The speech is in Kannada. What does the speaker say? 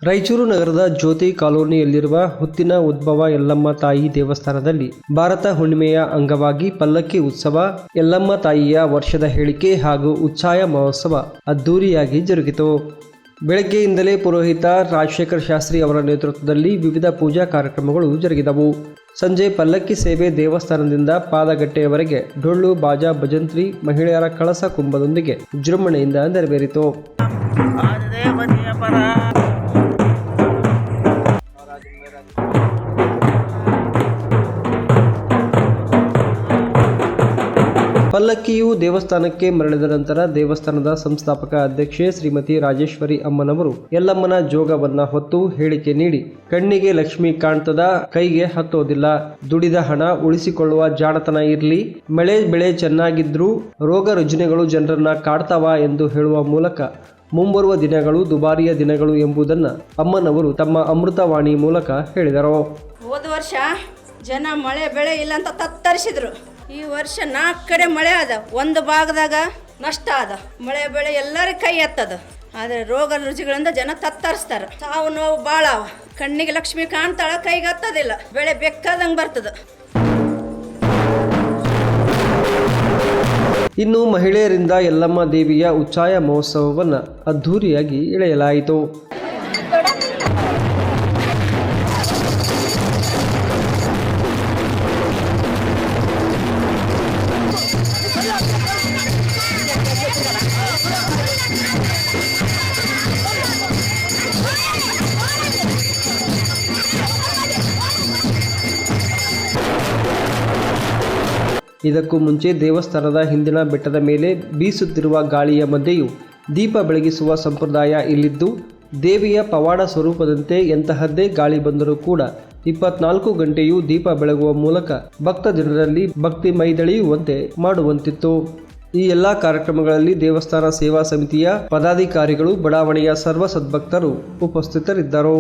ರಾಯಚೂರು ನಗರದ ಜ್ಯೋತಿ ಕಾಲೋನಿಯಲ್ಲಿರುವ ಹುತ್ತಿನ ಉದ್ಭವ ಯಲ್ಲಮ್ಮ ತಾಯಿ ದೇವಸ್ಥಾನದಲ್ಲಿ ಭಾರತ ಹುಣ್ಣಿಮೆಯ ಅಂಗವಾಗಿ ಪಲ್ಲಕ್ಕಿ ಉತ್ಸವ, ಯಲ್ಲಮ್ಮ ತಾಯಿಯ ವರ್ಷದ ಹೇಳಿಕೆ ಹಾಗೂ ಉಚ್ಛಾಯ ಮಹೋತ್ಸವ ಅದ್ದೂರಿಯಾಗಿ ಜರುಗಿತು. ಬೆಳಗ್ಗೆಯಿಂದಲೇ ಪುರೋಹಿತ ರಾಜಶೇಖರ್ ಶಾಸ್ತ್ರಿ ಅವರ ನೇತೃತ್ವದಲ್ಲಿ ವಿವಿಧ ಪೂಜಾ ಕಾರ್ಯಕ್ರಮಗಳು ಜರುಗಿದವು. ಸಂಜೆ ಪಲ್ಲಕ್ಕಿ ಸೇವೆ ದೇವಸ್ಥಾನದಿಂದ ಪಾದಗಟ್ಟೆಯವರೆಗೆ ಡೊಳ್ಳು, ಬಾಜಾ, ಭಜಂತ್ರಿ, ಮಹಿಳೆಯರ ಕಳಸ ಕುಂಭದೊಂದಿಗೆ ವಿಜೃಂಭಣೆಯಿಂದ ನೆರವೇರಿತು. ಪಲ್ಲಕ್ಕಿಯು ದೇವಸ್ಥಾನಕ್ಕೆ ಮರಳಿದ ನಂತರ ದೇವಸ್ಥಾನದ ಸಂಸ್ಥಾಪಕ ಅಧ್ಯಕ್ಷೆ ಶ್ರೀಮತಿ ರಾಜೇಶ್ವರಿ ಅಮ್ಮನವರು ಯಲ್ಲಮ್ಮನ ಜೋಗವನ್ನ ಹೊತ್ತು ಹೇಳಿಕೆ ನೀಡಿ, ಕಣ್ಣಿಗೆ ಲಕ್ಷ್ಮಿ ಕಾಣ್ತದ, ಕೈಗೆ ಹತ್ತೋದಿಲ್ಲ, ದುಡಿದ ಹಣ ಉಳಿಸಿಕೊಳ್ಳುವ ಜಾಣತನ ಇರ್ಲಿ, ಮಳೆ ಬೆಳೆ ಚೆನ್ನಾಗಿದ್ರೂ ರೋಗ ರುಜಿನಗಳು ಜನರನ್ನ ಕಾಡ್ತಾವ ಎಂದು ಹೇಳುವ ಮೂಲಕ ಮುಂಬರುವ ದಿನಗಳು ದುಬಾರಿಯ ದಿನಗಳು ಎಂಬುದನ್ನು ಅಮ್ಮನವರು ತಮ್ಮ ಅಮೃತವಾಣಿ ಮೂಲಕ ಹೇಳಿದರು. ಹೋದ ವರ್ಷ ಜನ ಮಳೆ ಬೆಳೆ ಇಲ್ಲ ಅಂತ ತತ್ತರಿಸಿದ್ರು. ಈ ವರ್ಷ 4 ಕಡೆ ಮಳೆ ಆದ, ಒಂದು ಭಾಗದಾಗ ನಷ್ಟ ಆದ. ಮಳೆ ಬೆಳೆ ಎಲ್ಲರ ಕೈ ಎತ್ತದ, ಆದರೆ ರೋಗ ರುಜಿಗಳಿಂದ ಜನ ತತ್ತರಿಸ್ತಾರೆ. ಸಾವು ನೋವು ಭಾಳ ಅವ. ಕಣ್ಣಿಗೆ ಲಕ್ಷ್ಮಿ ಕಾಣ್ತಾಳ, ಕೈಗೆ ಹತ್ತದಿಲ್ಲ, ಬೆಳೆ ಬೇಕಾದಂಗೆ ಬರ್ತದ. ಇನ್ನು ಮಹಿಳೆಯರಿಂದ ಯಲ್ಲಮ್ಮ ದೇವಿಯ ಉಚ್ಛಾಯ ಮಹೋತ್ಸವವನ್ನು ಅದ್ಧೂರಿಯಾಗಿ ಎಳೆಯಲಾಯಿತು. ಇದಕ್ಕೂ ಮುಂಚೆ ದೇವಸ್ಥಾನದ ಹಿಂದಿನ ಬೆಟ್ಟದ ಮೇಲೆ ಬೀಸುತ್ತಿರುವ ಗಾಳಿಯ ಮಧ್ಯೆಯೂ ದೀಪ ಬೆಳಗಿಸುವ ಸಂಪ್ರದಾಯ ಇಲ್ಲಿದ್ದು, ದೇವಿಯ ಪವಾಡ ಸ್ವರೂಪದಂತೆ ಎಂತಹದ್ದೇ ಗಾಳಿ ಬಂದರೂ ಕೂಡ 24 ಗಂಟೆಯೂ ದೀಪ ಬೆಳಗುವ ಮೂಲಕ ಭಕ್ತ ಜನರಲ್ಲಿ ಭಕ್ತಿ ಮೈದಳೆಯುವಂತೆ ಮಾಡುವಂತಿತ್ತು. ಈ ಎಲ್ಲ ಕಾರ್ಯಕ್ರಮಗಳಲ್ಲಿ ದೇವಸ್ಥಾನ ಸೇವಾ ಸಮಿತಿಯ ಪದಾಧಿಕಾರಿಗಳು, ಬಡಾವಣೆಯ ಸರ್ವ ಸದ್ಭಕ್ತರು ಉಪಸ್ಥಿತರಿದ್ದರು.